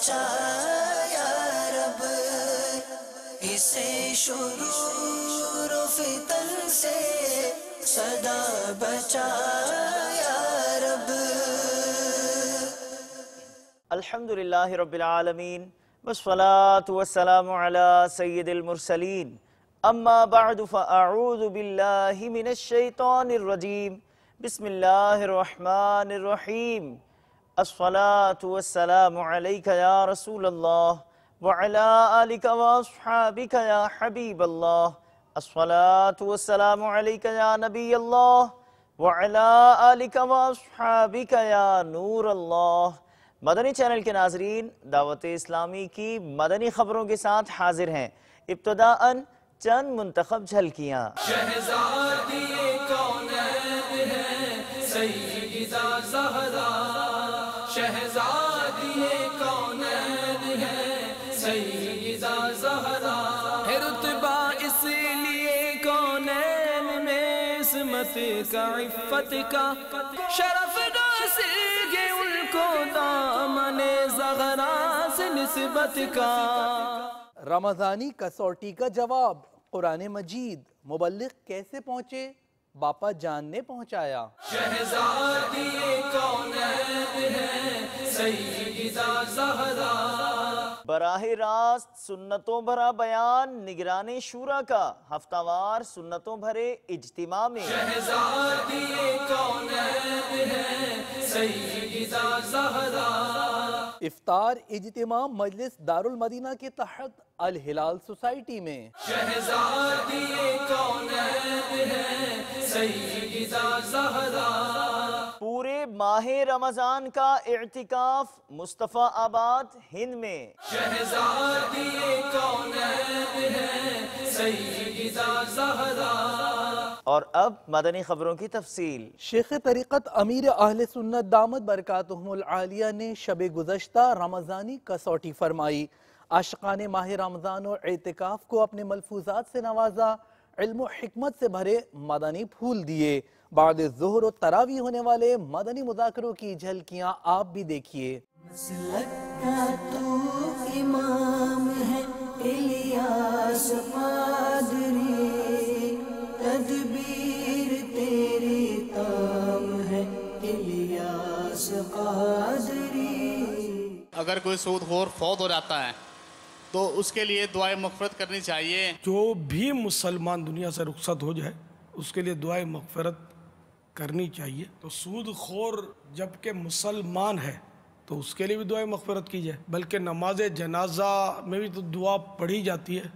بچا یا رب، اسے شرور و فتن سے سدا بچا یا رب۔ الحمدللہ رب العالمین والصلاة والسلام علی سید المرسلین، اما بعد فاعوذ باللہ من الشیطان الرجیم، بسم اللہ الرحمن الرحیم۔ الصلاة والسلام علیک یا رسول اللہ وعلی آلک واصحابک یا حبیب اللہ۔ الصلاة والسلام علیک یا نبی اللہ وعلی آلک واصحابک یا نور اللہ۔ مدنی چینل کے ناظرین، دعوت اسلامی کی مدنی خبروں کے ساتھ حاضر ہیں۔ ابتداءً چند منتخب جھلکیاں۔ شہزادی کونین ہے سیدہ زہرا، شہزادی کونین ہے سیدہ زہرا، رتبہ اس لیے کونین میں عصمت کا عفت کا شرف ناصر ہے ان کو دامن زہرا سے نسبت کا۔ رمضانی کسوٹی کا جواب، قرآن مجید مبلغ کیسے پہنچے؟ باپا جان نے پہنچایا۔ شہزادی کونین ہے سیدہ زہرا، براہ راست سنتوں بھرا بیان نگران شورا کا ہفتہ وار سنتوں بھرے اجتماع میں۔ شہزادی کونین ہے سیدہ زہرا، افطار اجتماع مجلس دارالمدینہ کے تحت الہلال سوسائٹی میں۔ شہزادی کونین ہے سیدہ زہرا، پورے ماہ رمضان کا اعتکاف مصطفیٰ آباد ہند میں۔ شہزادی کونین ہے سیدہ زہرا۔ اور اب مدنی خبروں کی تفصیل۔ شیخ طریقت امیر اہل سنت دامت برکاتہم العالیہ نے شب گزشتہ رمضانی کسوٹی فرمائی۔ عاشقان ماہ رمضان اور اعتکاف کو اپنے ملفوظات سے نوازا، علم و حکمت سے بھرے مدنی پھول دیے۔ بعد ظہر و تراویح ہونے والے مدنی مذاکروں کی جھلکیاں آپ بھی دیکھیے۔ مسلک کا تو امام ہے الیاس قادری، تدبیر تیری تام ہے الیاس قادری۔ اگر کوئی سود خور فوت ہو جاتا ہے تو اس کے لیے دعائے مغفرت کرنی چاہیے۔ جو بھی مسلمان دنیا سے رخصت ہو جائے اس کے لیے دعائے مغفرت کرنی چاہیے۔ تو سود خور جبکہ مسلمان ہے تو اس کے لیے بھی دعائے مغفرت کی جائے، بلکہ نماز جنازہ میں بھی تو دعا پڑھی جاتی ہے،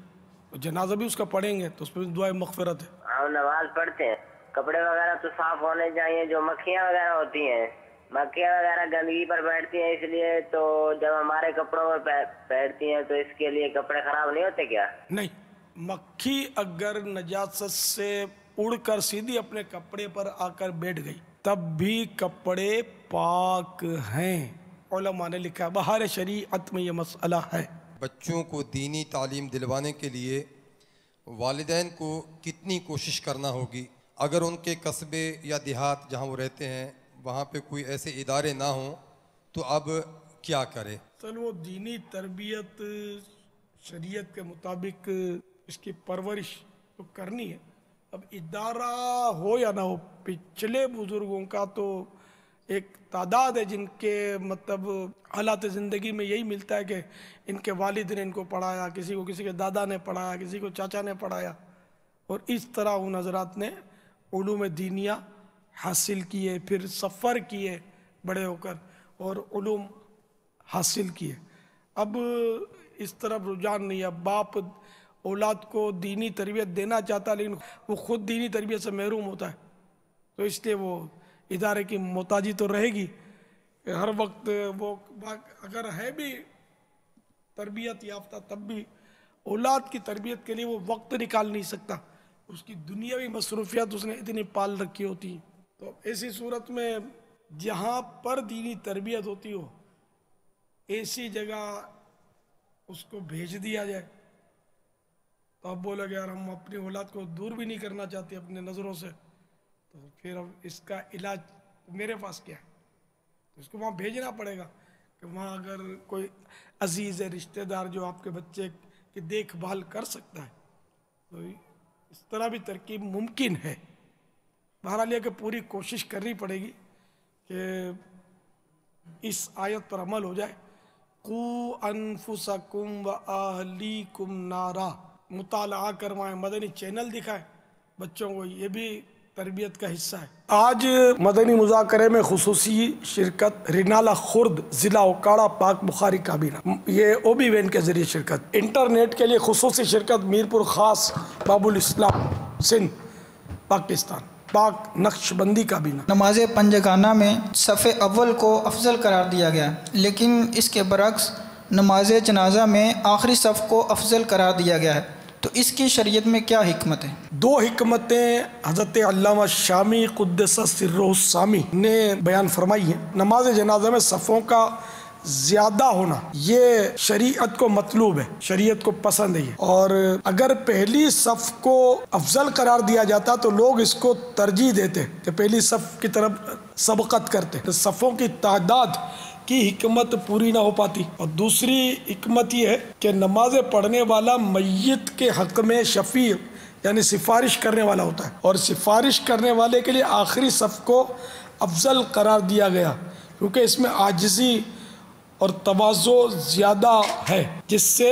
تو جنازہ بھی اس کا پڑھیں گے تو اس میں بھی دعائے مغفرت ہے۔ ہم نماز پڑھتے ہیں، کپڑے وغیرہ تو صاف ہونے چاہیے، جو مکھیاں وغیرہ ہوتی ہیں، مکھیاں وغیرہ گندگی پر بیٹھتی ہیں، اس لیے تو جب ہمارے کپڑوں پر بیٹھتی ہیں تو اس کے لیے کپڑے خراب نہیں ہوتے کیا؟ نہیں، مکھی اگر نجاست سے اڑ کر سیدھی اپنے کپڑے پر آ کر بیٹھ گئی تب بھی کپڑے پاک ہیں۔ علماء نے لکھا ہے، بہار شریعت میں یہ مسئلہ ہے۔ بچوں کو دینی تعلیم دلوانے کے لیے والدین کو کتنی کوشش کرنا ہوگی؟ اگر ان کے قصبے یا دیہات جہاں وہ رہتے ہیں وہاں پہ کوئی ایسے ادارے نہ ہوں تو اب کیا کرے؟ وہ دینی تربیت شریعت کے مطابق اس کی پرورش تو کرنی ہے۔ اب ادارہ ہو یا نہ ہو، پچھلے بزرگوں کا تو ایک تعداد ہے جن کے مطلب حالات زندگی میں یہی ملتا ہے کہ ان کے والد نے ان کو پڑھایا، کسی کو کسی کے دادا نے پڑھایا، کسی کو چاچا نے پڑھایا، اور اس طرح ان حضرات نے علوم دینیہ حاصل کیے، پھر سفر کیے بڑے ہو کر اور علوم حاصل کیے۔ اب اس طرف رجحان نہیں ہے، باپ اولاد کو دینی تربیت دینا چاہتا ہے لیکن وہ خود دینی تربیت سے محروم ہوتا ہے، تو اس لیے وہ ادارے کی محتاجی تو رہے گی۔ ہر وقت وہ اگر ہے بھی تربیت یافتہ تب بھی اولاد کی تربیت کے لیے وہ وقت نکال نہیں سکتا، اس کی دنیاوی مصروفیات اس نے اتنی پال رکھی ہوتی ہیں۔ تو ایسی صورت میں جہاں پر دینی تربیت ہوتی ہو ایسی جگہ اس کو بھیج دیا جائے۔ تو اب بولے کہ یار ہم اپنی اولاد کو دور بھی نہیں کرنا چاہتے اپنے نظروں سے، تو پھر اب اس کا علاج میرے پاس کیا ہے؟ تو اس کو وہاں بھیجنا پڑے گا۔ کہ وہاں اگر کوئی عزیز رشتہ دار جو آپ کے بچے کی دیکھ بھال کر سکتا ہے تو اس طرح بھی ترکیب ممکن ہے. بہرحال یہ کہ پوری کوشش کرنی پڑے گی کہ اس آیت پر عمل ہو جائے. قُوا أَنفُسَكُمْ وَأَهْلِيكُمْ نَارًا. مطالعہ کروائیں، مدنی چینل دکھائیں بچوں کو، یہ بھی تربیت کا حصہ ہے. آج مدنی مذاکرے میں خصوصی شرکت رینالہ خرد ضلع اوکاڑا پاک بخاری کابینہ، یہ او بی وین کے ذریعے شرکت. انٹرنیٹ کے لیے خصوصی شرکت میرپور خاص باب الاسلام سندھ پاکستان پاک نقش بندی کابینہ. نماز پنجگانہ میں صف اول کو افضل قرار دیا گیا، لیکن اس کے برعکس نماز جنازہ میں آخری صف کو افضل قرار دیا گیا ہے، تو اس کی شریعت میں کیا حکمت ہے؟ دو حکمتیں حضرت علامہ شامی قدس سرہ السامی نے بیان فرمائی ہیں. نماز جنازہ میں صفوں کا زیادہ ہونا یہ شریعت کو مطلوب ہے، شریعت کو پسند ہے، اور اگر پہلی صف کو افضل قرار دیا جاتا تو لوگ اس کو ترجیح دیتے کہ پہلی صف کی طرف سبقت کرتے، تو صفوں کی تعداد کی حکمت پوری نہ ہو پاتی. اور دوسری حکمت یہ ہے کہ نماز پڑھنے والا میت کے حق میں شفیع یعنی سفارش کرنے والا ہوتا ہے، اور سفارش کرنے والے کے لیے آخری صف کو افضل قرار دیا گیا کیونکہ اس میں عاجزی اور تواضع زیادہ ہے، جس سے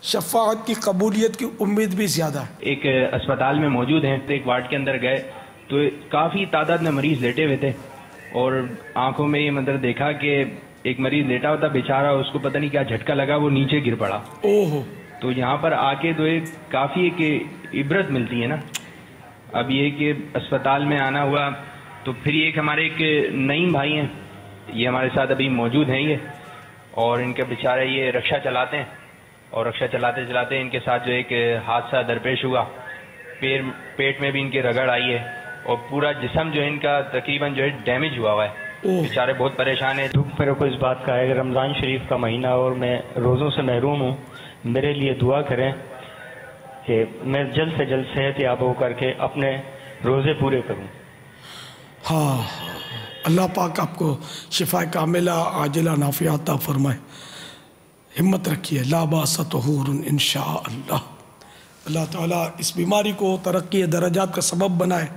شفاعت کی قبولیت کی امید بھی زیادہ ہے. ایک اسپتال میں موجود ہیں، ایک وارڈ کے اندر گئے تو کافی تعداد میں مریض لیٹے ہوئے تھے، اور آنکھوں میں یہ منظر دیکھا کہ ایک مریض لیٹا ہوتا بیچارہ، اس کو پتہ نہیں کیا جھٹکا لگا، وہ نیچے گر پڑا. تو یہاں پر آ کے تو ایک کافی ایک عبرت ملتی ہے نا. اب یہ کہ اسپتال میں آنا ہوا تو پھر ایک ہمارے ایک نعیم بھائی ہیں، یہ ہمارے ساتھ ابھی موجود ہیں یہ، اور ان کے بیچارے یہ رکشہ چلاتے ہیں، اور رکشہ چلاتے چلاتے ان کے ساتھ جو ایک حادثہ درپیش ہوا، پیٹ میں بھی ان کی رگڑ آئی ہے، اور پورا جسم جو ان کا تقریباً جو ہے ڈیمیج ہوا ہوا ہے. بیچارے بہت پریشان ہیں. دکھ میرے کو اس بات کا ہے کہ رمضان شریف کا مہینہ اور میں روزوں سے محروم ہوں، میرے لیے دعا کریں کہ میں جلد سے جلد صحت یاب ہو کر کے اپنے روزے پورے کروں. ہاں، اللہ پاک آپ کو شفا کاملہ عاجلہ نافعہ عطا فرمائے. ہمت رکھیے، لا باس طہور انشاء اللہ. اللہ تعالیٰ اس بیماری کو ترقی درجات کا سبب بنائے،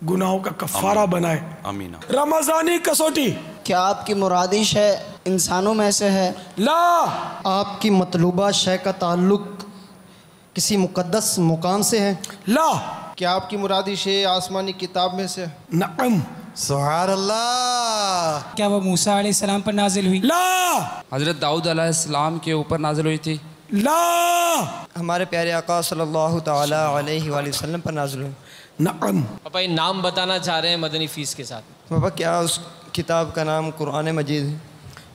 گناہوں کا کفارہ بنائے. آمین. رمضانی کسوٹی کیا آپ کی مرادش ہے انسانوں میں سے ہے؟ لا. آپ کی مطلوبہ شے کا تعلق کسی مقدس مقام سے ہے؟ لا. کیا آپ کی مرادش آسمانی کتاب میں سے؟ نعم. سبحان اللہ. کیا وہ موسیٰ علیہ السلام پر نازل ہوئی؟ لا. حضرت داؤد علیہ السلام کے اوپر نازل ہوئی تھی؟ لا. ہمارے پیارے آقا صلی اللہ تعالی علیہ وآلہ وسلم پر نازل ہوئی؟ نعم. پاپا یہ نام بتانا چاہ رہے ہیں مدنی فیس کے ساتھ. پاپا کیا اس کتاب کا نام قرآن مجید ہے؟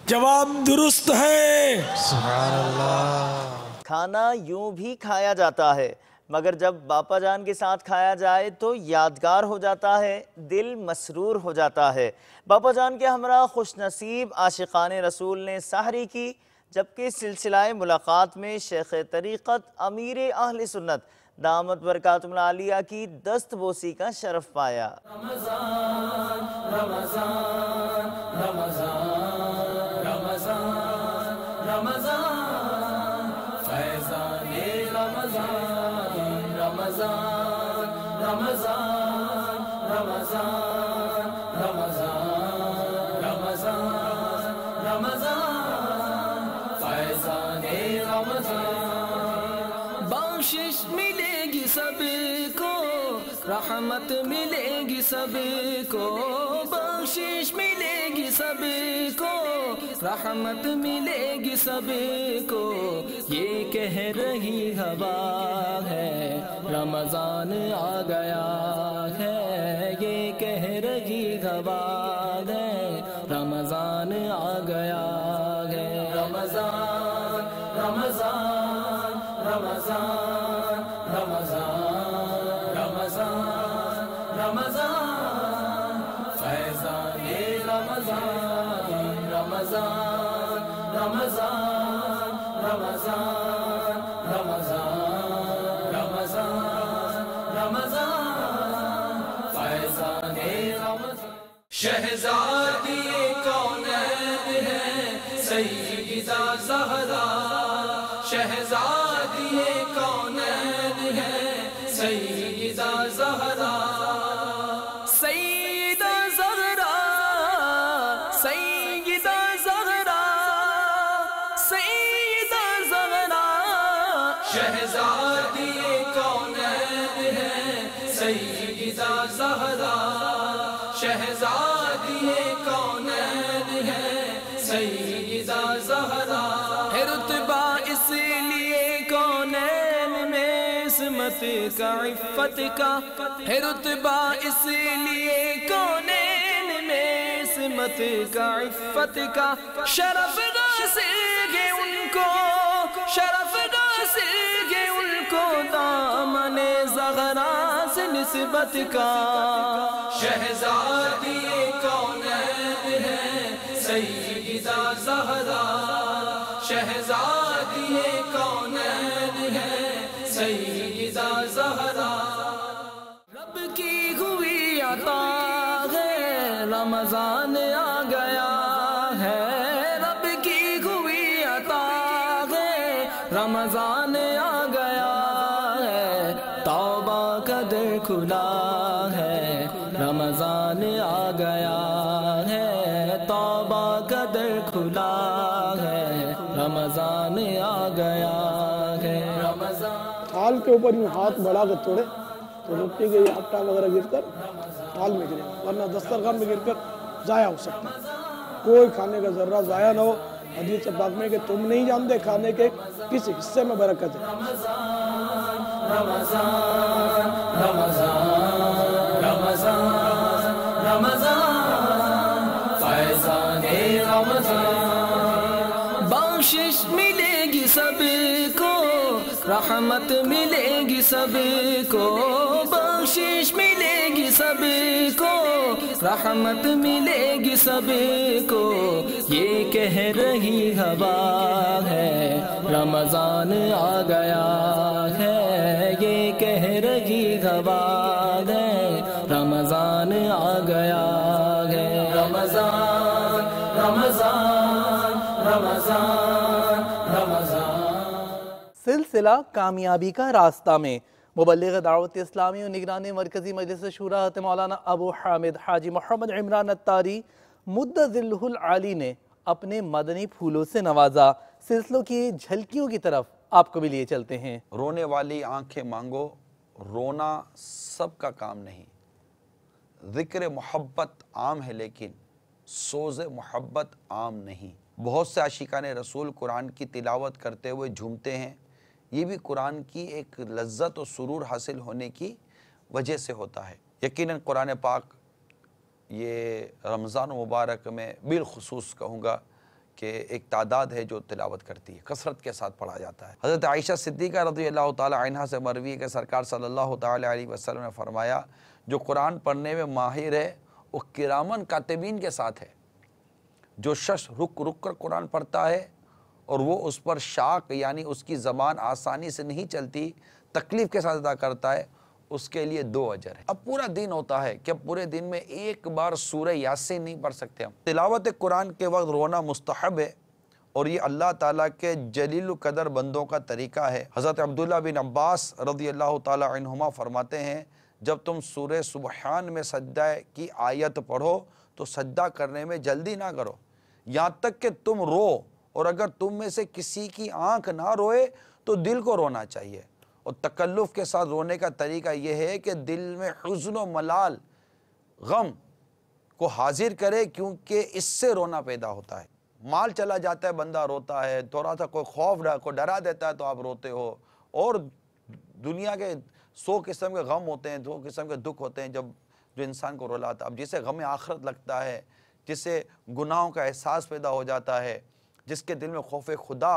جواب درست ہے. سبحان اللہ. کھانا یوں بھی کھایا جاتا ہے، مگر جب باپا جان کے ساتھ کھایا جائے تو یادگار ہو جاتا ہے، دل مسرور ہو جاتا ہے. باپا جان کے ہمراہ خوش نصیب عاشقان رسول نے سحری کی، جبکہ سلسلہ ملاقات میں شیخ طریقت امیر اہل سنت دامت برکاتہم العالیہ کی دست بوسی کا شرف پایا. رمضان رمضان رمضان رمضان رمضان فیضان رمضان رمضان رمضان رمضان رمضان رمضان رمضان فیضان رمضان. بخشش ملے گی سب کو، رحمت ملے گی سب کو، بخشش ملے گی سب کو، رحمت ملے گی سب کو. یہ کہہ رہی ہوا ہے رمضان آ گیا ہے، یہ کہہ رہی ہوا ہے رمضان آ گیا ہے. رمضان رمضان رمضان رمضان رمضان رمضان فیضان رمضان رمضان رمضان رمضان رمضان رمضان رمضان فیضان رمضان. شہزادی کونین ہے سیدہ زہرا شہزادی کونین ہے سیدہ زہرا سیدہ زہرا سیدہ زہرا سیدہ زہرا شہزادی کونین ہے سیدہ زہرا شہزادی کونین ہے سیدہ زہرا ہے رتبہ اس لیے کونین میں عصمت کا عفت کا ہے رتبہ اس لیے کونین میں عصمت کا عفت کا شرف حاصل ہے ان کو شرف حاصل ہے ان کو دامن زہرا سے نسبت کا شہزادی کونین ہے سیدہ زہرا شہزادی کونین ہے سیدہ زہرا رب کی ہوئی عطا ہے رمضان آ گیا ہے رب کی ہوئی عطا ہے رمضان آ گیا ہے توبہ کا در کھلا ہے رمضان آ گیا ہے توبہ کا در کھلا ہے رمضان آ گیا ہے رمضان تھال کے اوپر یوں ہاتھ بڑھا کر توڑے تو روٹی کے یہ آٹا وغیرہ گر کر تھال میں گرے ورنہ دسترخوان میں گر کر ضائع ہو سکتا ہے کوئی کھانے کا ذرہ ضائع نہ ہو حدیث پاک میں کہ تم نہیں جانتے کھانے کے کس حصے میں برکت ہے رمضان رمضان رمضان رمضان فیضان رمضان بخشش ملے گی سب کو رحمت ملے گی سب کو بخشش ملے گی سب کو رحمت ملے گی سب کو یہ کہہ رہی ہوا ہے رمضان آ گیا ہے یہ کہہ رہی ہوا ہے رمضان آ گیا ہے رمضان رمضان رمضان رمضان سلسلہ کامیابی کا راستہ میں مبلغ دعوت اسلامی و نگران مرکزی مجلس شورا حضرت مولانا ابو حامد حاجی محمد عمران الطاری مد ذلہ العالی نے اپنے مدنی پھولوں سے نوازا۔ سلسلوں کی جھلکیوں کی طرف آپ کو بھی لیے چلتے ہیں۔ رونے والی آنکھیں مانگو، رونا سب کا کام نہیں، ذکر محبت عام ہے لیکن سوز محبت عام نہیں۔ بہت سے عاشقان رسول قرآن کی تلاوت کرتے ہوئے جھومتے ہیں، یہ بھی قرآن کی ایک لذت و سرور حاصل ہونے کی وجہ سے ہوتا ہے۔ یقیناً قرآن پاک یہ رمضان مبارک میں بالخصوص کہوں گا کہ ایک تعداد ہے جو تلاوت کرتی ہے، کثرت کے ساتھ پڑھا جاتا ہے۔ حضرت عائشہ صدیقہ رضی اللہ تعالی عنہا سے مروی ہے کہ سرکار صلی اللہ تعالی علیہ وسلم نے فرمایا جو قرآن پڑھنے میں ماہر ہے وہ کرامن کاتبین کے ساتھ ہے۔ جو شخص رک رک کر قرآن پڑھتا ہے اور وہ اس پر شاق یعنی اس کی زبان آسانی سے نہیں چلتی، تکلیف کے ساتھ ادا کرتا ہے، اس کے لیے 2 اجر ہے۔ اب پورا دن ہوتا ہے کہ پورے دن میں ایک بار سورہ یاسین نہیں پڑھ سکتے ہم۔ تلاوت قرآن کے وقت رونا مستحب ہے اور یہ اللہ تعالیٰ کے جلیل قدر بندوں کا طریقہ ہے۔ حضرت عبداللہ بن عباس رضی اللہ تعالی عنہما فرماتے ہیں جب تم سورہ سبحان میں سجدہ کی آیت پڑھو تو سجدہ کرنے میں جلدی نہ کرو یہاں تک کہ تم رو، اور اگر تم میں سے کسی کی آنکھ نہ روئے تو دل کو رونا چاہیے۔ اور تکلف کے ساتھ رونے کا طریقہ یہ ہے کہ دل میں حزن و ملال غم کو حاضر کرے، کیونکہ اس سے رونا پیدا ہوتا ہے۔ مال چلا جاتا ہے بندہ روتا ہے، تھوڑا سا کوئی خوف کو ڈرا دیتا ہے تو آپ روتے ہو، اور دنیا کے 100 قسم کے غم ہوتے ہیں، 2 قسم کے دکھ ہوتے ہیں جو انسان کو رلاتا ہے۔ اب جسے غم آخرت لگتا ہے، جسے گناہوں کا احساس پیدا ہو جاتا ہے، جس کے دل میں خوف خدا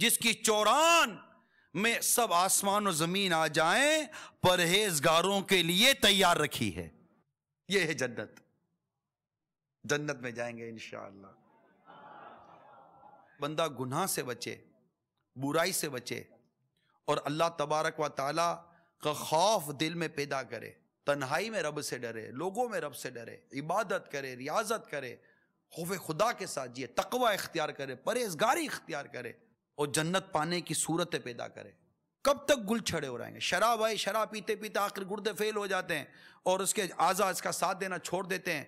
جس کی چوران میں سب آسمان و زمین آ جائیں پرہیزگاروں کے لیے تیار رکھی ہے. یہ ہے جنت. جنت میں جائیں گے انشاءاللہ. بندہ گناہ سے بچے، برائی سے بچے، اور اللہ تبارک و تعالی کا خوف دل میں پیدا کرے. تنہائی میں رب سے ڈرے، لوگوں میں رب سے ڈرے، عبادت کرے، ریاضت کرے، خوف خدا کے ساتھ جیے، تقوی اختیار کرے، پرہیزگاری اختیار کرے، اور جنت پانے کی صورتیں پیدا کرے. کب تک گل چھڑے ہو رہیں گے؟ شراب آئی، شراب پیتے پیتے آخر گردے فیل ہو جاتے ہیں اور اس کے اعضاء اس کا ساتھ دینا چھوڑ دیتے ہیں.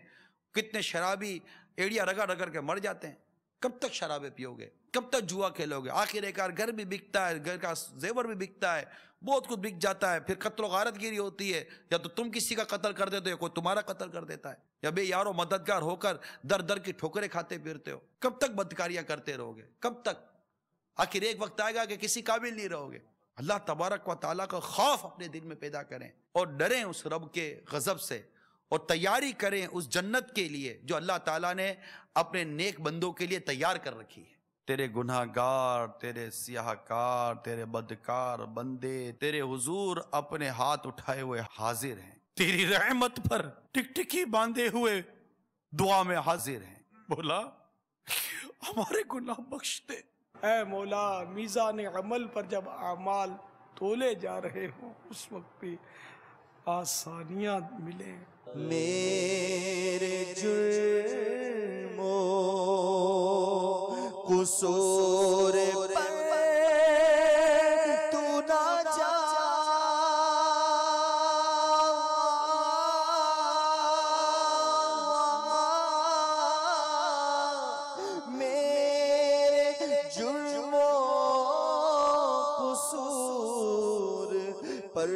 کتنے شرابی ایڑیاں رگڑ رگڑ کے مر جاتے ہیں. کب تک شرابیں پیو گے؟ کب تک جوا کھیلو گے؟ آخر ایک گھر بھی بکتا ہے، گھر کا زیور بھی بکتا ہے، بہت کچھ بک جاتا ہے. پھر قتل و غارت گیری ہوتی ہے، یا تو تم کسی کا قتل کر دیتے ہو یا کوئی تمہارا قتل کر دیتا ہے، یا بے یارو مددگار ہو کر در در کی ٹھوکریں کھاتے پھرتے ہو. کب تک بدکاریاں کرتے رہو گے؟ کب تک؟ آخر ایک وقت آئے گا کہ کسی قابل نہیں رہو گے. اللہ تبارک و تعالیٰ کا خوف اپنے دل میں پیدا کریں اور ڈریں اس رب کے غضب سے، اور تیاری کریں اس جنت کے لیے جو اللہ تعالیٰ نے اپنے نیک بندوں کے لیے تیار کر رکھی ہے. تیرے گناہ گار، تیرے سیاہ کار، تیرے بدکار بندے تیرے حضور اپنے ہاتھ اٹھائے ہوئے حاضر ہیں. تیری رحمت پر ٹک ٹکی باندھے ہوئے دعا میں حاضر ہیں. بولا ہمارے گناہ بخش دے. اے مولا، میزان عمل پر جب اعمال تولے جا رہے ہوں اس وقت بھی آسانیاں ملیں. میرے جرم و قصور پر تو نہ جا، میرے جرم و قصور پر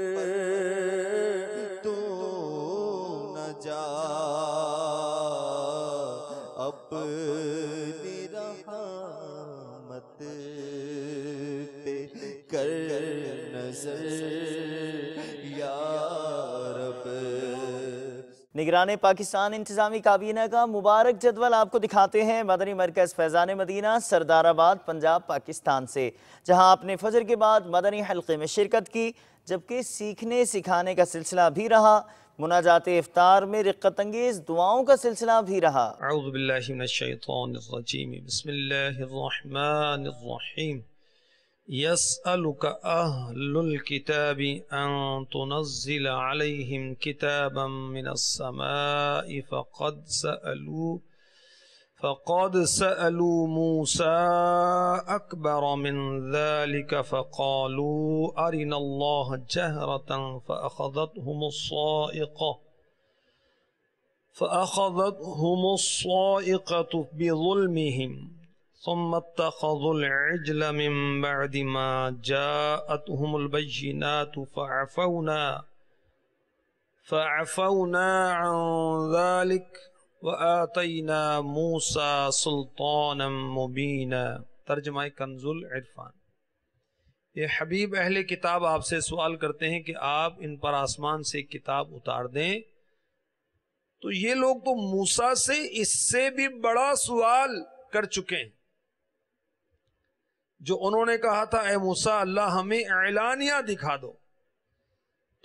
اپنی رحمت پہ کر نظر یا رب. نگران پاکستان انتظامی کابینہ کا مبارک جدول آپ کو دکھاتے ہیں مدنی مرکز فیضان مدینہ سردار آباد پنجاب پاکستان سے، جہاں آپ نے فجر کے بعد مدنی حلقے میں شرکت کی، جبکہ سیکھنے سکھانے کا سلسلہ بھی رہا. مناجات افطار میں رقت انگیز دعاؤں کا سلسلہ بھی رہا. اعوذ باللہ من الشیطان الرجیم، بسم اللہ الرحمن الرحیم. یسألک اہل الکتاب ان تنزل علیہم کتابا من السماء فقد سألوا موسى أكبر من ذلك فقالوا أرنا الله جهرة فأخذتهم الصائقة بظلمهم ثم اتخذوا العجل من بعد ما جاءتهم البينات فعفونا عن ذلك وآتینا موسیٰ سلطانا مبینا. ترجمہ کنز العرفان. یہ حبیب اہل کتاب آپ سے سوال کرتے ہیں کہ آپ ان پر آسمان سے کتاب اتار دیں، تو یہ لوگ تو موسیٰ سے اس سے بھی بڑا سوال کر چکے ہیں. جو انہوں نے کہا تھا اے موسیٰ اللہ ہمیں اعلانیہ دکھا دو،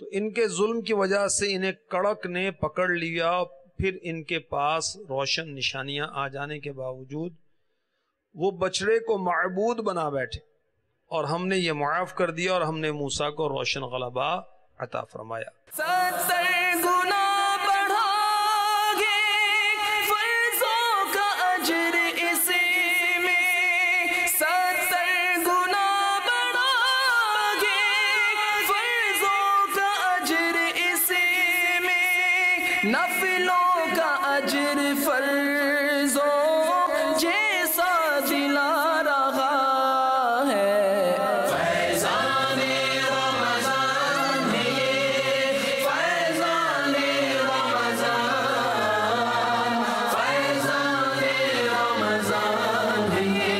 تو ان کے ظلم کی وجہ سے انہیں کڑک نے پکڑ لیا. پھر ان کے پاس روشن نشانیاں آ جانے کے باوجود وہ بچڑے کو معبود بنا بیٹھے، اور ہم نے یہ معاف کر دیا اور ہم نے موسیٰ کو روشن غلبہ عطا فرمایا. نفلوں کا اجر فرضوں جیسا دلا رہا ہے. فیضان رمضان میں فیضان رمضان، فیضان رمضان میں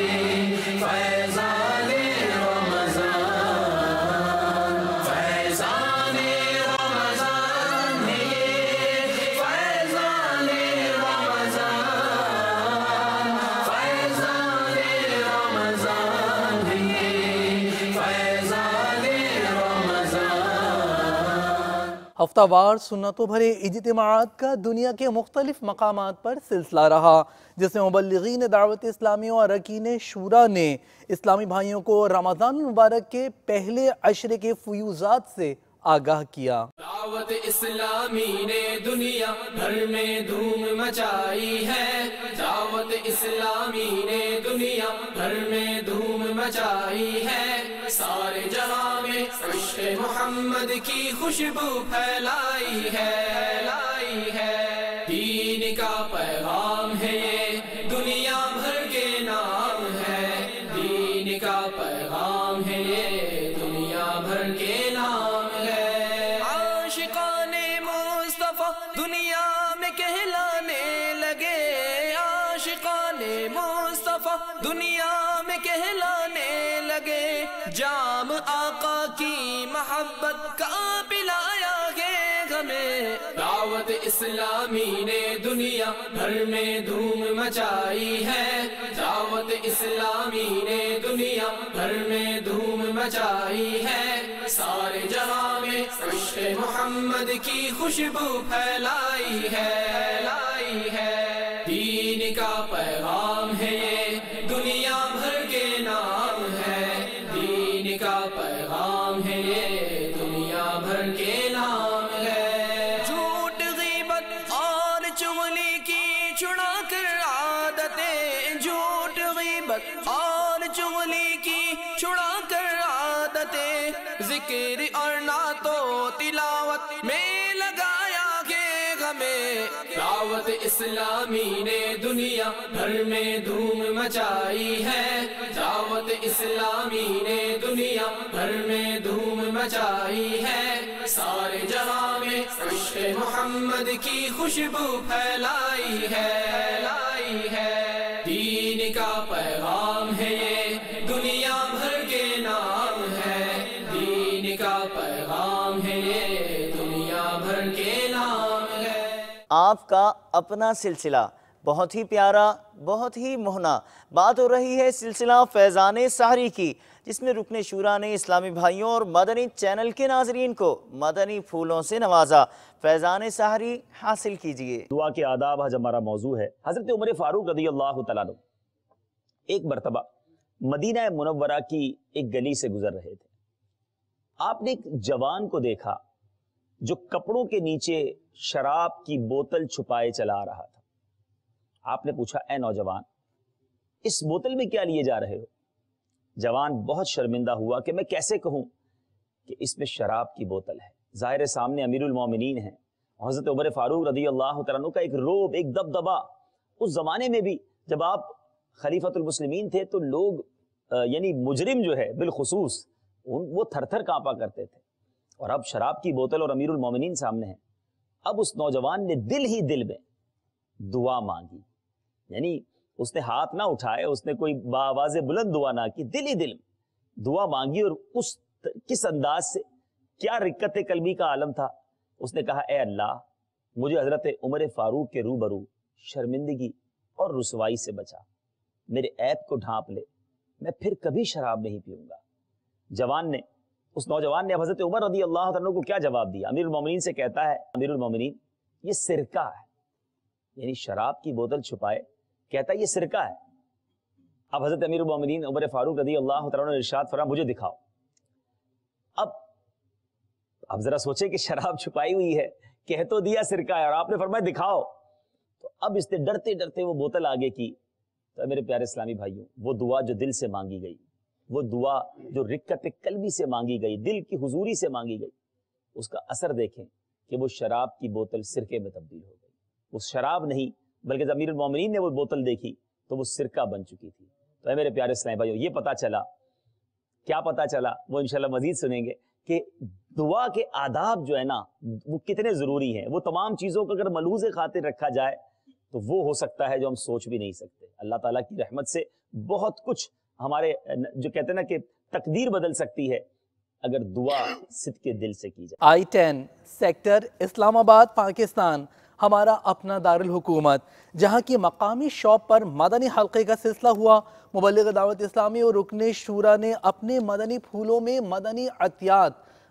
فیضان رمضان، فیضان رمضان میں فیضان رمضان. ہفتہ وار سنتوں بھرے اجتماعات کا دنیا کے مختلف مقامات پر سلسلہ رہا، جس میں مبلغین دعوت اسلامی اور اراکین شورا نے اسلامی بھائیوں کو رمضان المبارک کے پہلے عشرے کے فیوضات سے آگاہ کیا۔ دعوت اسلامی نے دنیا بھر میں دھوم مچائی ہے، دعوت اسلامی نے دنیا بھر میں دھوم مچائی ہے، سارے جہاں میں عشق محمد کی خوشبو پھیلائی ہے، دین کا پیغام ہے یہ دنیا بھر کے نام ہے، دین کا پیغام ہے یہ دنیا بھر کے نام ہے، عاشقان مصطفیٰ دنیا میں کہلانے لگے، عاشقان مصطفیٰ دنیا میں کہلانے لگے، جام آقا کی محبت کا پلایا گے ہمیں، دعوت اسلامی نے دنیا بھر میں دھوم مچائی ہے، دعوت اسلامی نے دنیا بھر میں دھوم مچائی ہے، سارے جہاں میں عشق محمد کی خوشبو پھیلائی ہے، دین کا پیغام ہے یہ دنیا بھر کے نام ہے، دین کا پیغام ہے یہ دنیا بھر کے نام ہے، جھوٹ غیبت اور چغلی کی چھڑا کر عادتیں، جھوٹ غیبت اور چغلی کی چھڑا کر عادتیں، ذکر اور نعت و تلاوت میں لگایا گے ہمیں، دعوت اسلامی نے دنیا بھر میں دھوم مچائی ہے، دعوت اسلامی نے دنیا بھر میں دھوم مچائی ہے، سارے جہاں میں عشق محمد کی خوشبو پھیلائی ہے، دین کا پیغام ہے یہ دنیا بھر کے نام ہے، دین کا پیغام ہے یہ دنیا بھر کے نام ہے۔ آپ کا اپنا سلسلہ بہت ہی پیارا، بہت ہی مہنا، بات ہو رہی ہے سلسلہ فیضان سحری کی، جس میں رکن شورا نے اسلامی بھائیوں اور مدنی چینل کے ناظرین کو مدنی پھولوں سے نوازا۔ فیضان سحری حاصل کیجئے۔ دعا کے آداب آج ہمارا موضوع ہے۔ حضرت عمر فاروق رضی اللہ تعالیٰ عنہ ایک مرتبہ مدینہ منورہ کی ایک گلی سے گزر رہے تھے۔ آپ نے ایک جوان کو دیکھا جو کپڑوں کے نیچے شراب کی بوتل چھپائے چلا رہا تھا۔ آپ نے پوچھا، اے نوجوان، اس بوتل میں کیا لیے جا رہے ہو؟ جوان بہت شرمندہ ہوا کہ میں کیسے کہوں کہ اس میں شراب کی بوتل ہے۔ ظاہر سامنے امیر المومنین ہیں، حضرت عمر فاروق رضی اللہ تعالیٰ عنہ کا ایک روب، ایک دبدبا۔ اس زمانے میں بھی جب آپ خلیفۃ المسلمین تھے تو لوگ یعنی مجرم جو ہے بالخصوص وہ تھر تھر کانپا کرتے تھے، اور اب شراب کی بوتل اور امیر المومنین سامنے ہیں۔ اب اس نوجوان نے دل ہی دل میں دعا مانگی، یعنی اس نے ہاتھ نہ اٹھائے، اس نے کوئی بآواز بلند دعا نہ کی، دل ہی دل میں دعا مانگی، اور اس کس انداز سے، کیا رقت قلبی کا عالم تھا۔ اس نے کہا، اے اللہ، مجھے حضرت عمر فاروق کے روبرو شرمندگی اور رسوائی سے بچا، میرے عیب کو ڈھانپ لے، میں پھر کبھی شراب نہیں پیوں گا۔ اس نوجوان نے اب حضرت عمر رضی اللہ عنہ کو کیا جواب دیا؟ امیر المومنین سے کہتا ہے، امیر المومنین یہ سرکہ ہے، یعنی شراب کی بوتل چھپائے، کہتا ہے یہ سرکہ ہے۔ اب حضرت امیر المومنین عمر فاروق رضی اللہ عنہ نے ارشاد فرمایا، مجھے دکھاؤ۔ اب ذرا سوچے کہ شراب چھپائی ہوئی ہے، کہہ تو دیا سرکہ ہے، اور آپ نے فرمایا دکھاؤ۔ تو اب اس نے ڈرتے ڈرتے وہ بوتل آگے کی۔ تو میرے پیارے اسلامی بھائیوں، وہ دعا جو دل سے مانگی گئی، وہ دعا جو رقت قلبی سے مانگی گئی، دل کی حضوری سے مانگی گئی، اس کا اثر دیکھیں کہ وہ شراب کی بوتل سرکے میں تبدیل ہو گئی۔ وہ شراب نہیں بلکہ جب امیر المومنین نے وہ بوتل دیکھی تو وہ سرکہ بن چکی تھی۔ تو اے میرے پیارے اسلامی بھائیوں، یہ پتا چلا، کیا پتا چلا، وہ انشاءاللہ مزید سنیں گے کہ دعا کے آداب جو ہے نا وہ کتنے ضروری ہیں۔ وہ تمام چیزوں کو اگر ملحوظ خاطر رکھا جائے تو وہ ہو سکتا ہے جو ہم سوچ بھی نہیں سکتے۔ اللہ تعالیٰ کی رحمت سے بہت کچھ ہمارے جو کہتے ہیں نا کہ تقدیر بدل سکتی ہے اگر دعا صدق کے دل سے کی جائے۔ I-10 سیکٹر اسلام آباد پاکستان ہمارا اپنا دارالحکومت، جہاں کی مقامی شاپ پر مدنی حلقے کا سلسلہ ہوا۔ مبلغ دعوت اسلامی اور رکن شورا نے اپنے مدنی پھولوں میں مدنی عطیات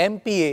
MPA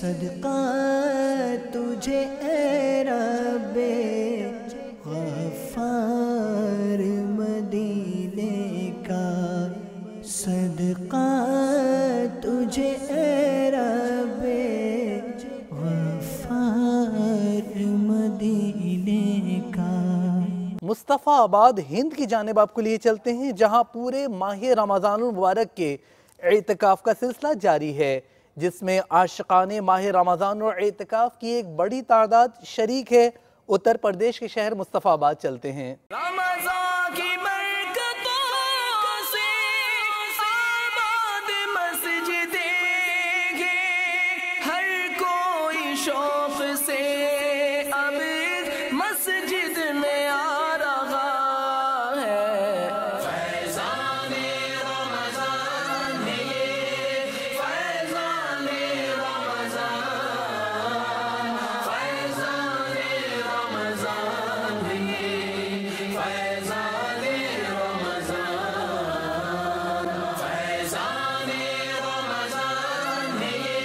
صدقہ تجھے اے رب غفار مدینے کا، صدقہ تجھے اے رب غفار مدینے کا۔ مصطفیٰ آباد ہند کی جانب آپ کو لیے چلتے ہیں، جہاں پورے ماہ رمضان المبارک کے اعتکاف کا سلسلہ جاری ہے، جس میں عاشقان ماہ رمضان اور اعتکاف کی ایک بڑی تعداد شریک ہے۔ اتر پردیش کے شہر مصطفیٰ آباد چلتے ہیں۔ رمضان کی برکتوں سے آباد مسجدیں ہیں، ہر کوئی شوق سے اب مسجد میں آ رہا ہے۔ فیضان رمضان ہے یہ، فیضان رمضان، فیضان رمضان ہے یہ، فیضان رمضان، فیضان رمضان ہے یہ،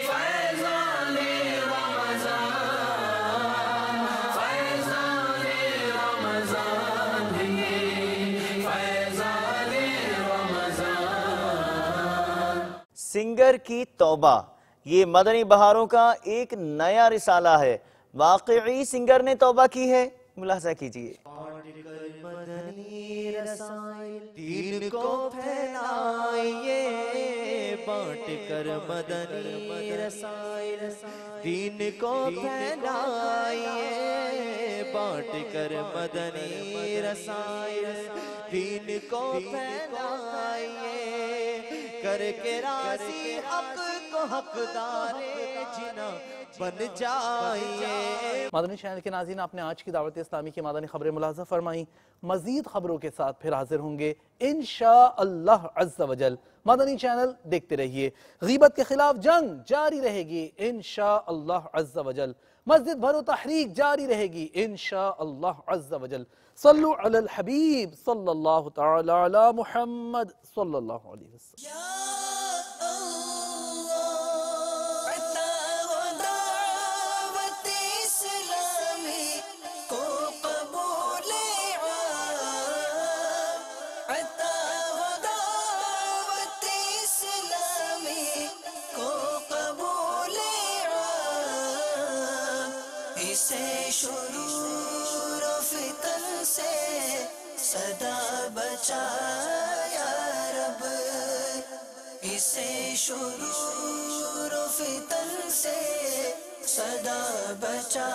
فیضان رمضان، فیضان رمضان ہے یہ، فیضان رمضان۔ سنگر کی توبہ، یہ مدنی بہاروں کا ایک نیا رسالہ ہے۔ واقعی سنگر نے توبہ کی ہے، ملاحظہ کیجئے۔ مدنی رسائل دین کو پھیلائیے، بانٹ کر مدنی رسائل دین کو پھیلائیے، بانٹ کر مدنی رسائل دین کو پھیلائیے، کر کے راضی حق کو حقدار جنا بن جائیے۔ مدنی چینل کے ناظرین، آپ نے آج کی دعوت اسلامی کی مدنی خبریں ملاحظہ فرمائیں۔ مزید خبروں کے ساتھ پھر حاضر ہوں گے انشاءاللہ عز و جل۔ مدنی چینل دیکھتے رہیے۔ غیبت کے خلاف جنگ جاری رہے گی انشاءاللہ عز و جل۔ مسجد بھرو تحریک جاری رہے گی انشاءاللہ عز و جل۔ صلو علی الحبیب صلی اللہ تعالی علی محمد صلی اللہ علیہ وسلم۔ شرور و فتن سے صدا بچا یا رب، اسے شرور و فتن سے صدا بچا